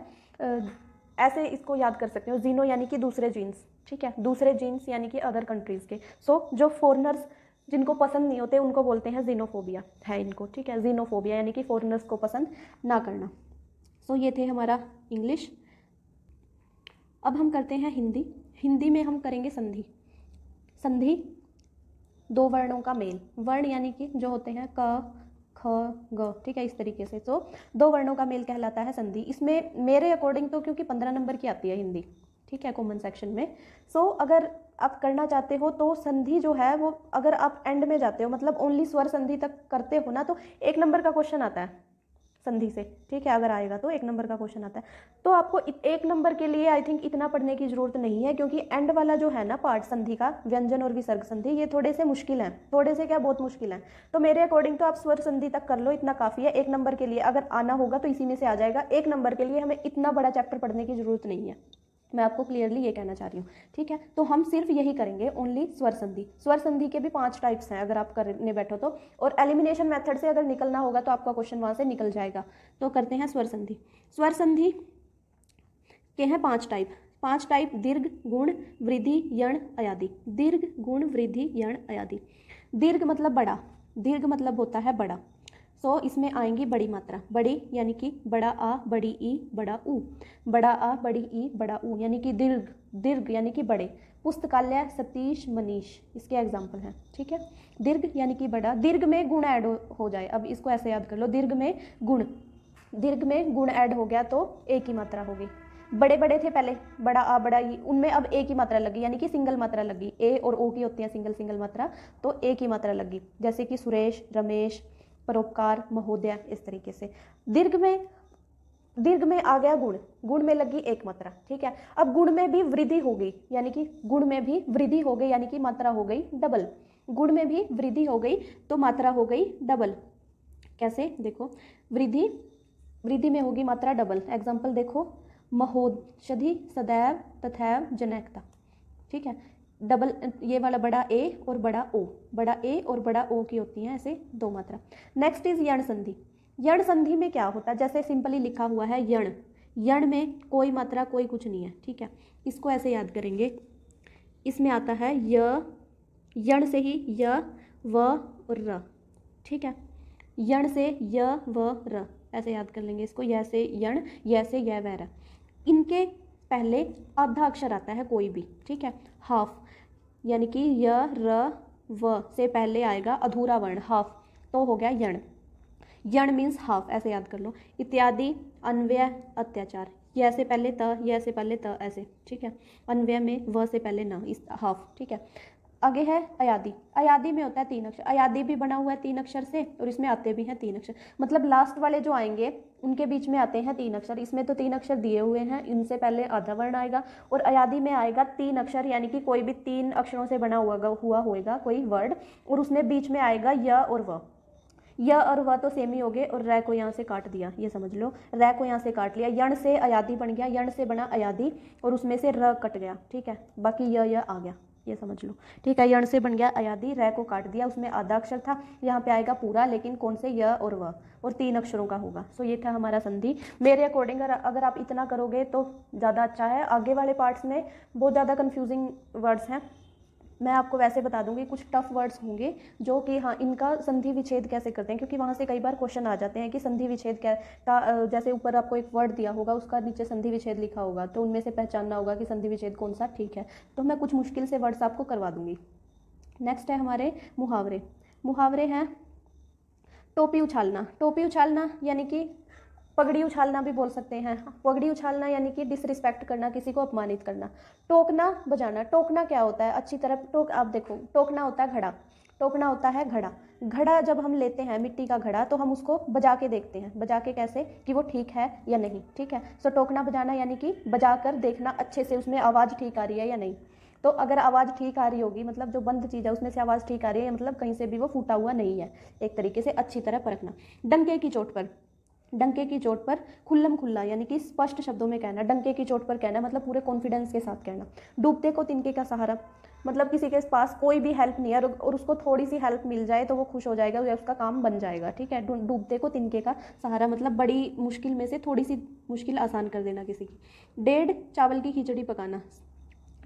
ऐसे इसको याद कर सकते हो, जीनो यानी कि दूसरे जीन्स, ठीक है, दूसरे जीन्स यानी कि अदर कंट्रीज़ के। सो जो फॉरेनर्स जिनको पसंद नहीं होते उनको बोलते हैं जीनोफोबिया है इनको, ठीक है, जीनोफोबिया यानी कि फॉरेनर्स को पसंद ना करना। सो ये थे हमारा इंग्लिश। अब हम करते हैं हिंदी। हिंदी में हम करेंगे संधि। संधि दो वर्णों का मेल, वर्ण यानी कि जो होते हैं क ख ग, ठीक है, इस तरीके से। तो दो वर्णों का मेल कहलाता है संधि। इसमें मेरे अकॉर्डिंग तो क्योंकि 15 नंबर की आती है हिंदी, ठीक है, कॉमन सेक्शन में। सो अगर आप करना चाहते हो तो संधि जो है वो अगर आप एंड में जाते हो, मतलब ओनली स्वर संधि तक करते हो ना, तो 1 नंबर का क्वेश्चन आता है संधि से, ठीक है, अगर आएगा तो 1 नंबर का क्वेश्चन आता है। तो आपको 1 नंबर के लिए आई थिंक इतना पढ़ने की जरूरत नहीं है, क्योंकि एंड वाला जो है ना पार्ट संधि का, व्यंजन और विसर्ग संधि, ये थोड़े से मुश्किल हैं, थोड़े से क्या बहुत मुश्किल हैं। तो मेरे अकॉर्डिंग तो आप स्वर संधि तक कर लो, इतना काफ़ी है। 1 नंबर के लिए अगर आना होगा तो इसी में से आ जाएगा। 1 नंबर के लिए हमें इतना बड़ा चैप्टर पढ़ने की जरूरत नहीं है, मैं आपको क्लियरली ये कहना चाह रही हूँ, ठीक है। तो हम सिर्फ यही करेंगे, ओनली स्वर संधि। स्वर संधि के भी 5 टाइप्स हैं अगर आप करने बैठो तो, और एलिमिनेशन मेथड से अगर निकलना होगा तो आपका क्वेश्चन वहाँ से निकल जाएगा। तो करते हैं स्वर संधि। स्वर संधि के हैं 5 टाइप। 5 टाइप: दीर्घ, गुण, वृद्धि, यण, अयादि। दीर्घ, गुण, वृद्धि, यण, अयादि। दीर्घ मतलब बड़ा, दीर्घ मतलब होता है बड़ा। सो इसमें आएंगी बड़ी मात्रा, बड़ी यानी कि बड़ा आ, बड़ी ई, बड़ा ऊ, बड़ा आ, बड़ी ई, बड़ा ऊ, यानी कि दीर्घ, दीर्घ यानी कि बड़े। पुस्तकालय, सतीश, मनीष इसके एग्जाम्पल हैं, ठीक है। दीर्घ यानी कि बड़ा, दीर्घ में गुण ऐड हो जाए, अब इसको ऐसे याद कर लो, दीर्घ में गुण, दीर्घ में गुण ऐड हो गया तो एक ही मात्रा होगी। बड़े बड़े थे पहले, बड़ा आ, बड़ा ई, उनमें अब एक ही मात्रा लगी, यानी कि सिंगल मात्रा लगी। ए और ओ की होती है सिंगल सिंगल मात्रा, तो एक ही मात्रा लगी, जैसे कि सुरेश, रमेश, परोपकार, महोदय, इस तरीके से। दीर्घ में आ गया गुण, गुण में लगी एक मात्रा, ठीक है। अब गुण में भी वृद्धि हो गई, यानी कि गुण में भी वृद्धि हो गई, यानी कि मात्रा हो गई डबल। गुण में भी वृद्धि हो गई तो मात्रा हो गई डबल। कैसे? देखो, वृद्धि, वृद्धि में होगी मात्रा डबल। एग्जाम्पल देखो, महोषधि, सदैव, तथैव, जनैकता, ठीक है। डबल, ये वाला बड़ा ए और बड़ा ओ, बड़ा ए और बड़ा ओ की होती हैं ऐसे 2 मात्रा। नेक्स्ट इज यण संधि। यण संधि में क्या होता है? जैसे सिंपली लिखा हुआ है यण, यण में कोई मात्रा कोई कुछ नहीं है, ठीक है। इसको ऐसे याद करेंगे, इसमें आता है य, यण से ही य, व और र, ठीक है। यण से य, व, र, ऐसे याद कर लेंगे इसको, य से यण, य से य, व, र। इनके पहले आधा अक्षर आता है कोई भी, ठीक है। हाफ, यानी कि य, र, व से पहले आएगा अधूरा वर्ण हाफ, तो हो गया यण। यण मीन्स हाफ, ऐसे याद कर लो। इत्यादि, अन्वय, अत्याचार, य से पहले त, य से पहले त, ऐसे, ठीक है। अन्वय में व से पहले न, इस हाफ, ठीक है। आगे है अयादि। अयादि में होता है 3 अक्षर, अयादि भी बना हुआ है 3 अक्षर से, और इसमें आते भी हैं 3 अक्षर, मतलब लास्ट वाले जो आएंगे उनके बीच में आते हैं 3 अक्षर। इसमें तो 3 अक्षर दिए हुए हैं, इनसे पहले आधा वर्ण आएगा, और अयादि में आएगा 3 अक्षर, यानी कि कोई भी 3 अक्षरों से बना हुआ होएगा कोई वर्ड, और उसमें बीच में आएगा य और व। य और व तो सेम ही हो गए, और रै को यहाँ से काट दिया, ये समझ लो, रै को यहाँ से काट लिया। यण से अयादि बन गया, यण से बना अयादि, और उसमें से र कट गया, ठीक है। बाकी य आ गया, ये समझ लो, ठीक है। यण से बन गया अयादि, रै को काट दिया, उसमें आधा अक्षर था, यहाँ पे आएगा पूरा, लेकिन कौन से? य और व, और 3 अक्षरों का होगा। सो ये था हमारा संधि। मेरे अकॉर्डिंग अगर आप इतना करोगे तो ज़्यादा अच्छा है। आगे वाले पार्ट्स में बहुत ज़्यादा कन्फ्यूजिंग वर्ड्स हैं, मैं आपको वैसे बता दूंगी, कुछ टफ वर्ड्स होंगे जो कि हाँ, इनका संधि विच्छेद कैसे करते हैं, क्योंकि वहाँ से कई बार क्वेश्चन आ जाते हैं कि संधि विच्छेद क्या का, जैसे ऊपर आपको एक वर्ड दिया होगा, उसका नीचे संधि विच्छेद लिखा होगा, तो उनमें से पहचानना होगा कि संधि विच्छेद कौन सा ठीक है। तो मैं कुछ मुश्किल से वर्ड्स आपको करवा दूंगी। नेक्स्ट है हमारे मुहावरे। मुहावरे हैं टोपी उछालना। टोपी उछालना यानी कि पगड़ी उछालना भी बोल सकते हैं। पगड़ी उछालना यानी कि डिसरिस्पेक्ट करना, किसी को अपमानित करना। टोकना, बजाना। टोकना क्या होता है? अच्छी तरह टोक, आप देखो, टोकना होता है घड़ा, टोकना होता है घड़ा। घड़ा जब हम लेते हैं, मिट्टी का घड़ा, तो हम उसको बजा के देखते हैं। बजा के कैसे? कि वो ठीक है या नहीं, ठीक है। सो टोकना बजाना यानी कि बजा कर देखना अच्छे से, उसमें आवाज़ ठीक आ रही है या नहीं। तो अगर आवाज़ ठीक आ रही होगी, मतलब जो बंद चीज़ है उसमें से आवाज़ ठीक आ रही है, मतलब कहीं से भी वो फूटा हुआ नहीं है, एक तरीके से अच्छी तरह परखना। डंके की चोट पर, डंके की चोट पर खुल्लम खुल्ला यानी कि स्पष्ट शब्दों में कहना, डंके की चोट पर कहना मतलब पूरे कॉन्फिडेंस के साथ कहना। डूबते को तिनके का सहारा, मतलब किसी के पास कोई भी हेल्प नहीं है और उसको थोड़ी सी हेल्प मिल जाए तो वो खुश हो जाएगा या उसका काम बन जाएगा, ठीक है। डूबते को तिनके का सहारा मतलब बड़ी मुश्किल में से थोड़ी सी मुश्किल आसान कर देना किसी की। डेढ़ चावल की खिचड़ी पकाना,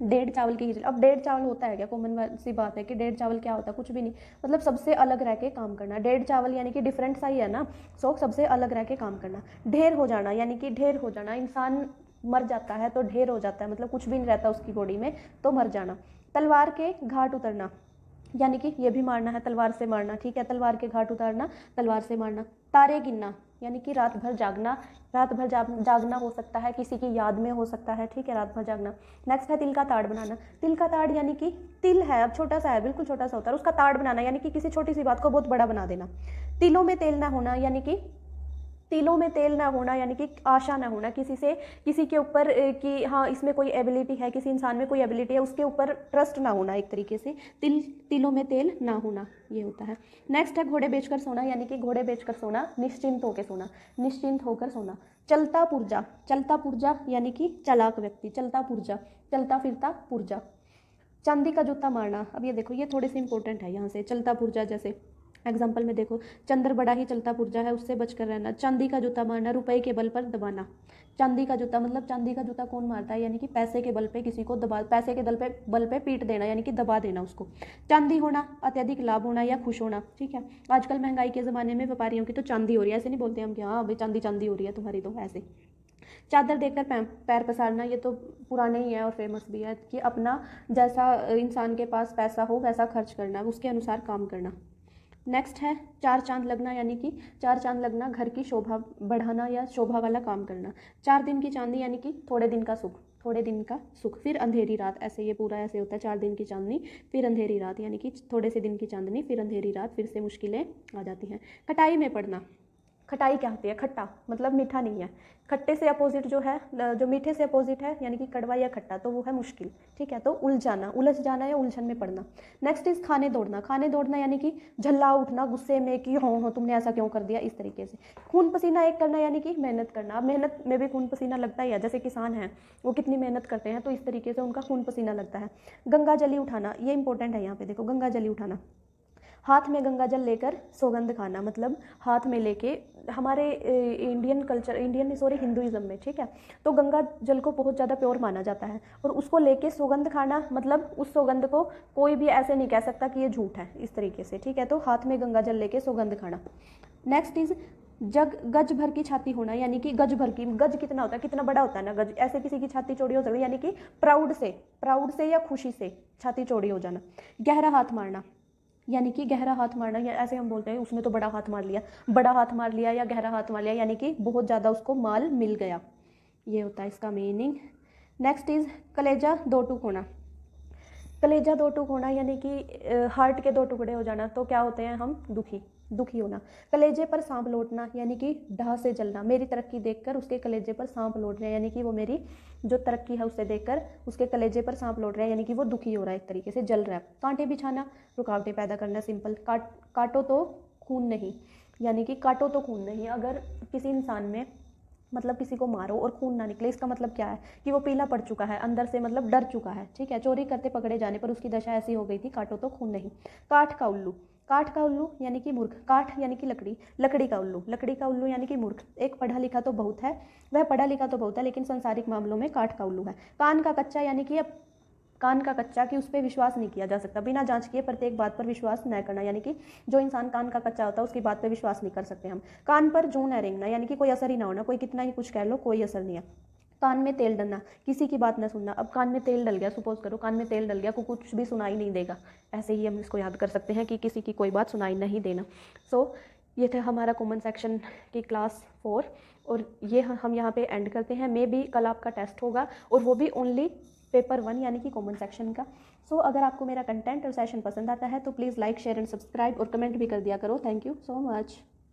डेढ़ चावल की खिचड़ी, अब डेढ़ चावल होता है क्या, कॉमन सी बात है कि डेढ़ चावल क्या होता है, कुछ भी नहीं, मतलब सबसे अलग रह के काम करना। डेढ़ चावल यानी कि डिफरेंट सा ही है ना, सो सबसे अलग रह के काम करना। ढेर हो जाना यानी कि ढेर हो जाना, इंसान मर जाता है तो ढेर हो जाता है, मतलब कुछ भी नहीं रहता उसकी बॉडी में तो मर जाना। तलवार के घाट उतरना यानी कि ये भी मारना है, तलवार से मारना, ठीक है, तलवार के घाट उतारना, तलवार से मारना। तारे गिनना यानी कि रात भर जागना, रात भर जागना हो सकता है, किसी की याद में हो सकता है, ठीक है, रात भर जागना। नेक्स्ट है तिल का ताड़ बनाना। तिल का ताड़ यानी कि तिल है, अब छोटा सा है, बिल्कुल छोटा सा होता है, उसका ताड़ बनाना यानी कि किसी छोटी सी बात को बहुत बड़ा बना देना। तिलों में तेल ना होना यानी कि तिलों में तेल ना होना यानी कि आशा ना होना किसी से, किसी के ऊपर कि हाँ इसमें कोई एबिलिटी है, किसी इंसान में कोई एबिलिटी है, उसके ऊपर ट्रस्ट ना होना, एक तरीके से तिलों में तेल ना होना ये होता है। नेक्स्ट है घोड़े बेचकर सोना यानी कि घोड़े बेचकर सोना, निश्चिंत होकर सोना, निश्चिंत होकर सोना। चलता पुर्जा, चलता पुर्जा यानी कि चालाक व्यक्ति, चलता पुर्जा, चलता फिरता पुर्जा। चांदी का जूता मारना, अब ये देखो ये थोड़े से इंपॉर्टेंट है यहाँ से, चलता पुर्जा जैसे एग्जाम्पल में देखो, चंद्र बड़ा ही चलता पुर्जा है, उससे बचकर रहना। चांदी का जूता मारना, रुपए के बल पर दबाना। चांदी का जूता मतलब चांदी का जूता कौन मारता है, यानी कि पैसे के बल पे किसी को दबा, पैसे के बल पे पीट देना यानी कि दबा देना उसको। चांदी होना, अत्यधिक लाभ होना या खुश होना, ठीक है। आजकल महंगाई के ज़माने में व्यापारियों की तो चांदी हो रही है, ऐसे नहीं बोलते हम कि हाँ भाई चांदी चांदी हो रही है तुम्हारी, तो ऐसे। चादर देखकर पैर पसारना, ये तो पुराने ही है और फेमस भी है कि अपना जैसा इंसान के पास पैसा हो वैसा खर्च करना, उसके अनुसार काम करना। नेक्स्ट है चार चांद लगना यानी कि चार चांद लगना, घर की शोभा बढ़ाना या शोभा वाला काम करना। 4 दिन की चांदनी यानी कि थोड़े दिन का सुख, थोड़े दिन का सुख। फिर अंधेरी रात, ऐसे ये पूरा ऐसे होता है, 4 दिन की चांदनी फिर अंधेरी रात यानी कि थोड़े से दिन की चांदनी फिर अंधेरी रात, फिर से मुश्किलें आ जाती हैं। खटाई में पड़ना, खटाई क्या होती है, खट्टा मतलब मीठा नहीं है, खट्टे से अपोजिट जो है, जो मीठे से अपोजिट है यानी कि कड़वा या खट्टा, तो वो है मुश्किल, ठीक है। तो उलझ जाना, उलझ जाना या उलझन में पड़ना। नेक्स्ट इज खाने दौड़ना, खाने दौड़ना यानी कि झल्ला उठना गुस्से में कि हो तुमने ऐसा क्यों कर दिया, इस तरीके से। खून पसीना एक करना यानी कि मेहनत करना, अब मेहनत में भी खून पसीना लगता ही है, जैसे किसान हैं वो कितनी मेहनत करते हैं तो इस तरीके से उनका खून पसीना लगता है। गंगा जली उठाना, ये इंपॉर्टेंट है यहाँ पे देखो, गंगा जली उठाना, हाथ में गंगा जल लेकर सौगंध खाना, मतलब हाथ में लेके, हमारे Indian culture, Indian sorry Hinduism में, ठीक है, तो गंगा जल को बहुत ज़्यादा प्योर माना जाता है और उसको लेके सौगंध खाना, मतलब उस सौगंध को कोई भी ऐसे नहीं कह सकता कि ये झूठ है, इस तरीके से, ठीक है। तो हाथ में गंगा जल लेके सौगंध खाना। नेक्स्ट इज गज भर की छाती होना यानी कि गज भर की, गज कितना होता है, कितना बड़ा होता है ना गज, ऐसे किसी की छाती चौड़ी हो सकती है यानी कि प्राउड से या खुशी से छाती चौड़ी हो जाना। गहरा हाथ मारना यानी कि गहरा हाथ मारना, या ऐसे हम बोलते हैं उसने तो बड़ा हाथ मार लिया, बड़ा हाथ मार लिया या गहरा हाथ मार लिया यानी कि बहुत ज़्यादा उसको माल मिल गया, ये होता है इसका मीनिंग। नेक्स्ट इज कलेजा दो टुक होना, कलेजा दो टुक होना यानी कि हार्ट के 2 टुकड़े हो जाना, तो क्या होते हैं हम दुखी होना। कलेजे पर सांप लौटना यानी कि ढाह से जलना, मेरी तरक्की देखकर उसके कलेजे पर सांप लौट रहे हैं यानी कि वो मेरी जो तरक्की है उसे देखकर उसके कलेजे पर सांप लौट रहे हैं यानी कि वो दुखी हो रहा है, एक तरीके से जल रहा है। कांटे बिछाना, रुकावटें पैदा करना, सिंपल। काटो तो खून नहीं यानी कि काटो तो खून नहीं, अगर किसी इंसान में मतलब किसी को मारो और खून ना निकले, इसका मतलब क्या है कि वो पीला पड़ चुका है अंदर से, मतलब डर चुका है, ठीक है। चोरी करते पकड़े जाने पर उसकी दशा ऐसी हो गई थी, काटो तो खून नहीं। काठ का उल्लू, काठ का उल्लू यानी कि मूर्ख, काठ यानी कि लकड़ी, लकड़ी का उल्लू यानी कि मूर्ख। एक पढ़ा लिखा तो बहुत है, वह पढ़ा लिखा तो बहुत है लेकिन संसारिक मामलों में काठ का उल्लू है। कान का कच्चा यानी कि अब कान का कच्चा कि उस पर विश्वास नहीं किया जा सकता, बिना जांच किए प्रत्येक बात पर विश्वास न करना यानी कि जो इंसान कान का कच्चा होता है उसकी बात पर विश्वास नहीं कर सकते हम। कान पर जूं न रेंगना यानी कि कोई असर ही ना होना, कोई कितना ही कुछ कह लो कोई असर नहीं है। कान में तेल डलना, किसी की बात न सुनना, अब कान में तेल डल गया, सपोज करो कान में तेल डल गया, को कुछ भी सुनाई नहीं देगा, ऐसे ही हम इसको याद कर सकते हैं कि किसी की कोई बात सुनाई नहीं देना। सो ये था हमारा कॉमन सेक्शन की क्लास 4 और ये हम यहाँ पे एंड करते हैं। मे बी कल आपका टेस्ट होगा और वो भी ओनली पेपर 1 यानी कि कॉमन सेक्शन का। सो अगर आपको मेरा कंटेंट और सेशन पसंद आता है तो please like share and subscribe और कमेंट भी कर दिया करो। Thank you so much.